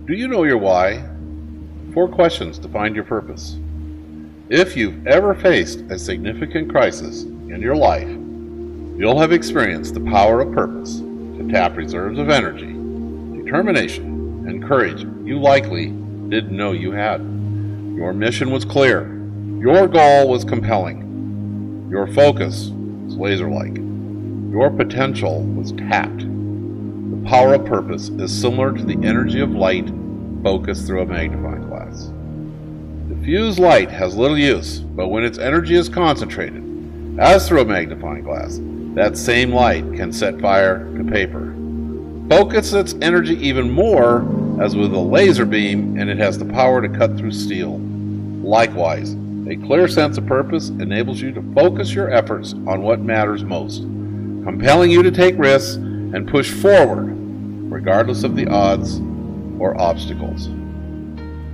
Do you know your why? 4 questions to find your purpose. If you've ever faced a significant crisis in your life, you'll have experienced the power of purpose to tap reserves of energy, determination, and courage you likely didn't know you had. Your mission was clear. Your goal was compelling. Your focus was laser-like. Your potential was tapped. The power of purpose is similar to the energy of light focused through a magnifying glass. Diffused light has little use, but when its energy is concentrated, as through a magnifying glass, that same light can set fire to paper. Focus its energy even more, as with a laser beam, and it has the power to cut through steel. Likewise, a clear sense of purpose enables you to focus your efforts on what matters most, compelling you to take risks and push forward, regardless of the odds or obstacles.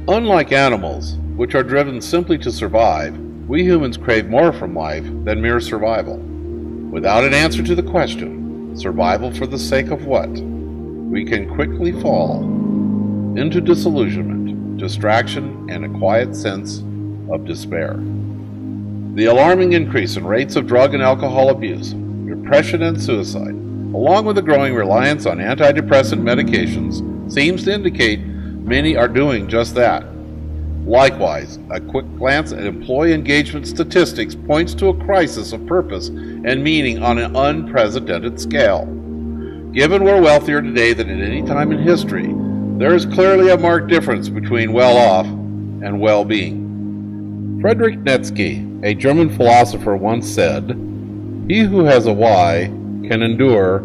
Unlike animals, which are driven simply to survive, we humans crave more from life than mere survival. Without an answer to the question, survival for the sake of what, we can quickly fall into disillusionment, distraction, and a quiet sense of despair. The alarming increase in rates of drug and alcohol abuse, depression, and suicide, along with the growing reliance on antidepressant medications, seems to indicate many are doing just that. Likewise, a quick glance at employee engagement statistics points to a crisis of purpose and meaning on an unprecedented scale. Given we're wealthier today than at any time in history, there is clearly a marked difference between well-off and well-being. Friedrich Nietzsche, a German philosopher, once said, "He who has a why can endure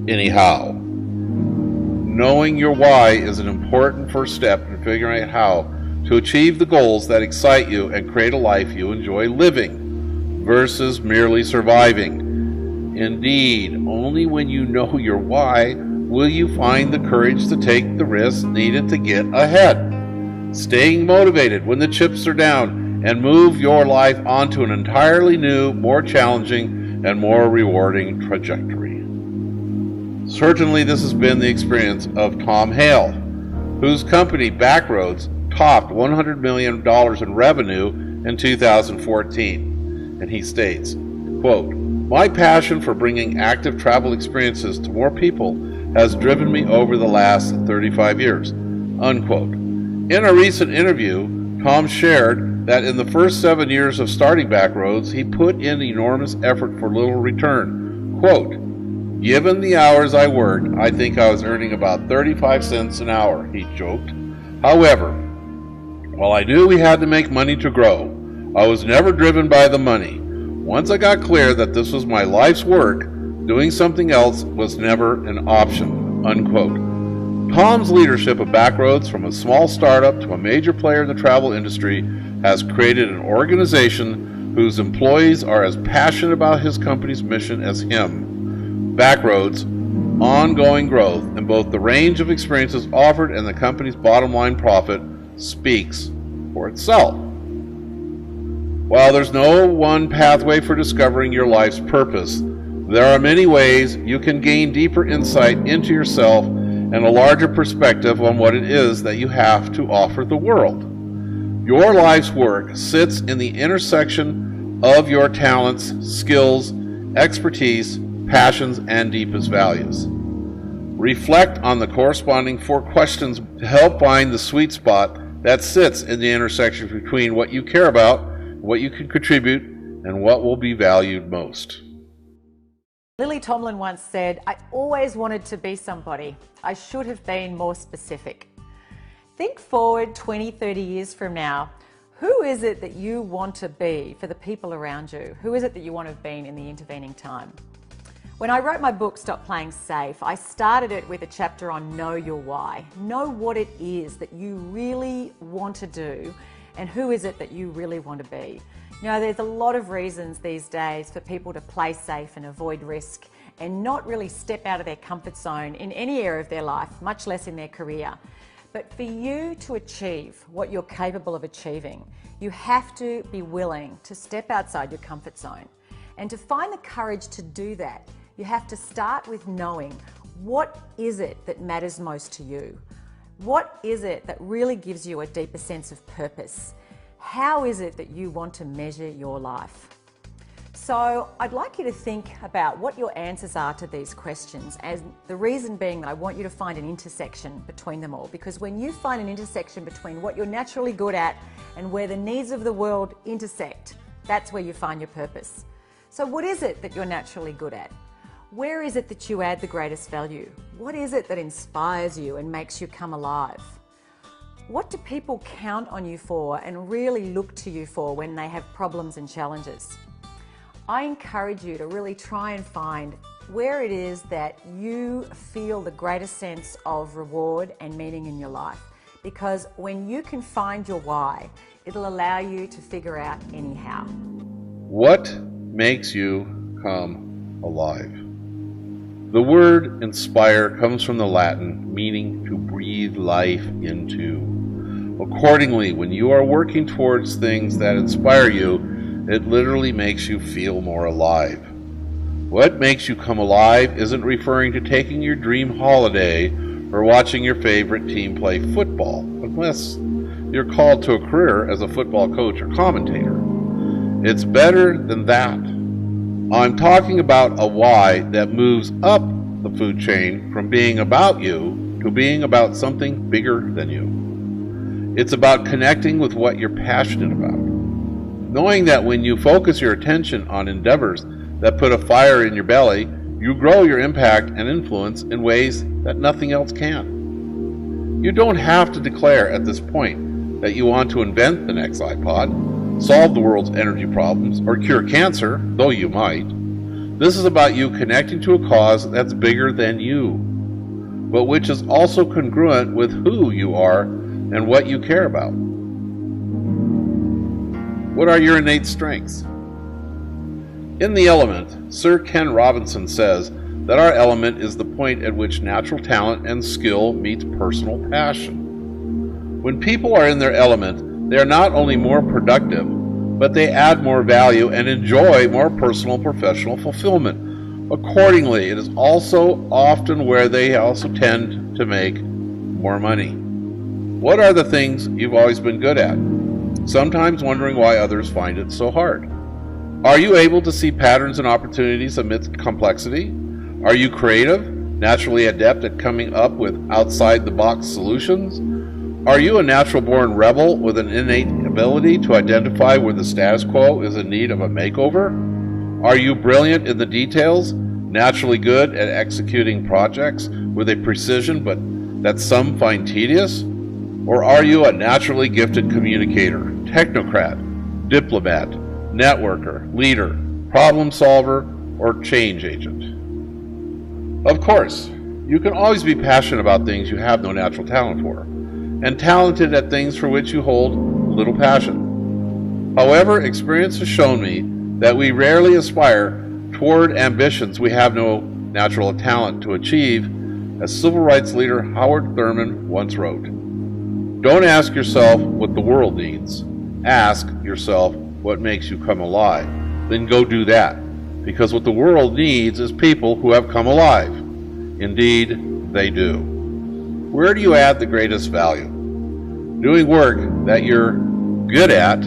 any how." Knowing your why is an important first step in figuring out how to achieve the goals that excite you and create a life you enjoy living versus merely surviving. Indeed, only when you know your why will you find the courage to take the risks needed to get ahead. Staying motivated when the chips are down and move your life onto an entirely new, more challenging, and more rewarding trajectory. Certainly this has been the experience of Tom Hale, whose company Backroads topped $100 million in revenue in 2014. And he states, quote, "My passion for bringing active travel experiences to more people has driven me over the last 35 years, unquote. In a recent interview, Tom shared that in the first 7 years of starting Backroads, he put in enormous effort for little return. Quote, "Given the hours I worked, I think I was earning about 35 cents an hour," he joked. However, while I knew we had to make money to grow, I was never driven by the money. Once I got clear that this was my life's work, doing something else was never an option, unquote. Tom's leadership of Backroads, from a small startup to a major player in the travel industry, has created an organization whose employees are as passionate about his company's mission as him. Backroads' ongoing growth in both the range of experiences offered and the company's bottom line profit speaks for itself. While there's no one pathway for discovering your life's purpose, there are many ways you can gain deeper insight into yourself and a larger perspective on what it is that you have to offer the world. Your life's work sits in the intersection of your talents, skills, expertise, passions, and deepest values. Reflect on the corresponding 4 questions to help find the sweet spot that sits in the intersection between what you care about, what you can contribute, and what will be valued most. Lily Tomlin once said, "I always wanted to be somebody. I should have been more specific." Think forward 20, 30 years from now. Who is it that you want to be for the people around you? Who is it that you want to have been in the intervening time? When I wrote my book, Stop Playing Safe, I started it with a chapter on Know Your Why. Know what it is that you really want to do and who is it that you really want to be. You know, there's a lot of reasons these days for people to play safe and avoid risk and not really step out of their comfort zone in any area of their life, much less in their career. But for you to achieve what you're capable of achieving, you have to be willing to step outside your comfort zone. And to find the courage to do that, you have to start with knowing what is it that matters most to you. What is it that really gives you a deeper sense of purpose? How is it that you want to measure your life? So I'd like you to think about what your answers are to these questions, and the reason being that I want you to find an intersection between them all, because when you find an intersection between what you're naturally good at and where the needs of the world intersect, that's where you find your purpose. So what is it that you're naturally good at? Where is it that you add the greatest value? What is it that inspires you and makes you come alive? What do people count on you for and really look to you for when they have problems and challenges? I encourage you to really try and find where it is that you feel the greatest sense of reward and meaning in your life. Because when you can find your why, it'll allow you to figure out anyhow. What makes you come alive? The word inspire comes from the Latin meaning to breathe life into. Accordingly, when you are working towards things that inspire you, it literally makes you feel more alive. What makes you come alive isn't referring to taking your dream holiday or watching your favorite team play football, unless you're called to a career as a football coach or commentator. It's better than that. I'm talking about a why that moves up the food chain from being about you to being about something bigger than you. It's about connecting with what you're passionate about. Knowing that when you focus your attention on endeavors that put a fire in your belly, you grow your impact and influence in ways that nothing else can. You don't have to declare at this point that you want to invent the next iPod, solve the world's energy problems, or cure cancer, though you might. This is about you connecting to a cause that's bigger than you, but which is also congruent with who you are and what you care about. What are your innate strengths? In The Element, Sir Ken Robinson says that our element is the point at which natural talent and skill meets personal passion. When people are in their element, they are not only more productive, but they add more value and enjoy more personal professional fulfillment. Accordingly, it is also often where they also tend to make more money. What are the things you've always been good at? Sometimes wondering why others find it so hard. Are you able to see patterns and opportunities amidst complexity? Are you creative, naturally adept at coming up with outside-the-box solutions? Are you a natural-born rebel with an innate ability to identify where the status quo is in need of a makeover? Are you brilliant in the details, naturally good at executing projects with a precision but that some find tedious? Or are you a naturally gifted communicator, technocrat, diplomat, networker, leader, problem solver, or change agent? Of course, you can always be passionate about things you have no natural talent for, and talented at things for which you hold little passion. However, experience has shown me that we rarely aspire toward ambitions we have no natural talent to achieve, as civil rights leader Howard Thurman once wrote. Don't ask yourself what the world needs. Ask yourself what makes you come alive. Then go do that, because what the world needs is people who have come alive. Indeed, they do. Where do you add the greatest value? Doing work that you're good at,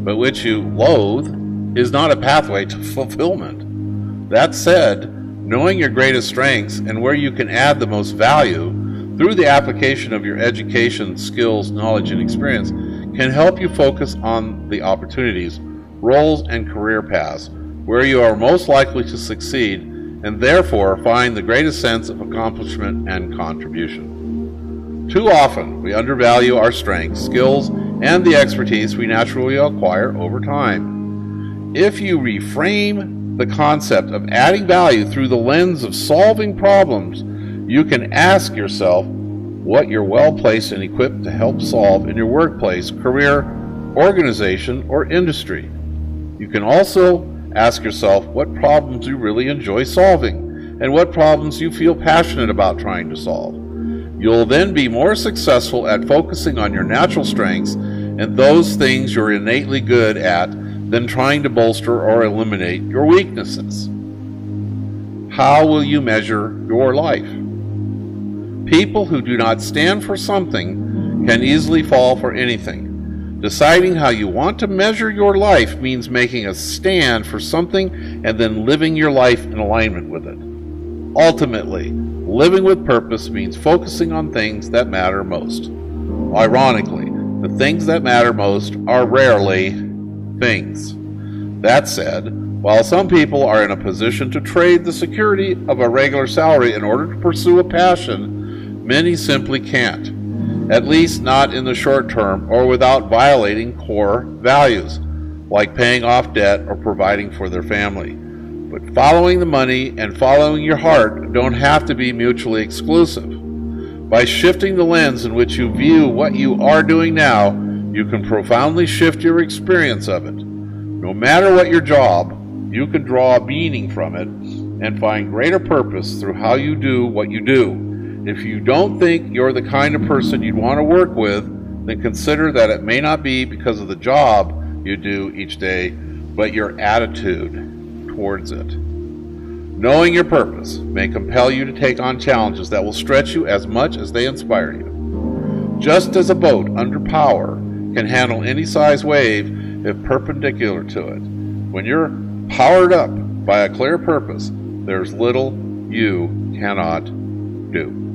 but which you loathe, is not a pathway to fulfillment. That said, knowing your greatest strengths and where you can add the most value through the application of your education, skills, knowledge, and experience can help you focus on the opportunities, roles, and career paths where you are most likely to succeed and therefore find the greatest sense of accomplishment and contribution. Too often, we undervalue our strengths, skills, and the expertise we naturally acquire over time. If you reframe the concept of adding value through the lens of solving problems, you can ask yourself what you're well placed and equipped to help solve in your workplace, career, organization, or industry. You can also ask yourself what problems you really enjoy solving and what problems you feel passionate about trying to solve. You'll then be more successful at focusing on your natural strengths and those things you're innately good at than trying to bolster or eliminate your weaknesses. How will you measure your life? People who do not stand for something can easily fall for anything. Deciding how you want to measure your life means making a stand for something and then living your life in alignment with it. Ultimately, living with purpose means focusing on things that matter most. Ironically, the things that matter most are rarely things. That said, while some people are in a position to trade the security of a regular salary in order to pursue a passion, many simply can't. At least not in the short term or without violating core values, like paying off debt or providing for their family. But following the money and following your heart don't have to be mutually exclusive. By shifting the lens in which you view what you are doing now, you can profoundly shift your experience of it. No matter what your job, you can draw meaning from it and find greater purpose through how you do what you do. If you don't think you're the kind of person you'd want to work with, then consider that it may not be because of the job you do each day, but your attitude towards it. Knowing your purpose may compel you to take on challenges that will stretch you as much as they inspire you. Just as a boat under power can handle any size wave if perpendicular to it, when you're powered up by a clear purpose, there's little you cannot do.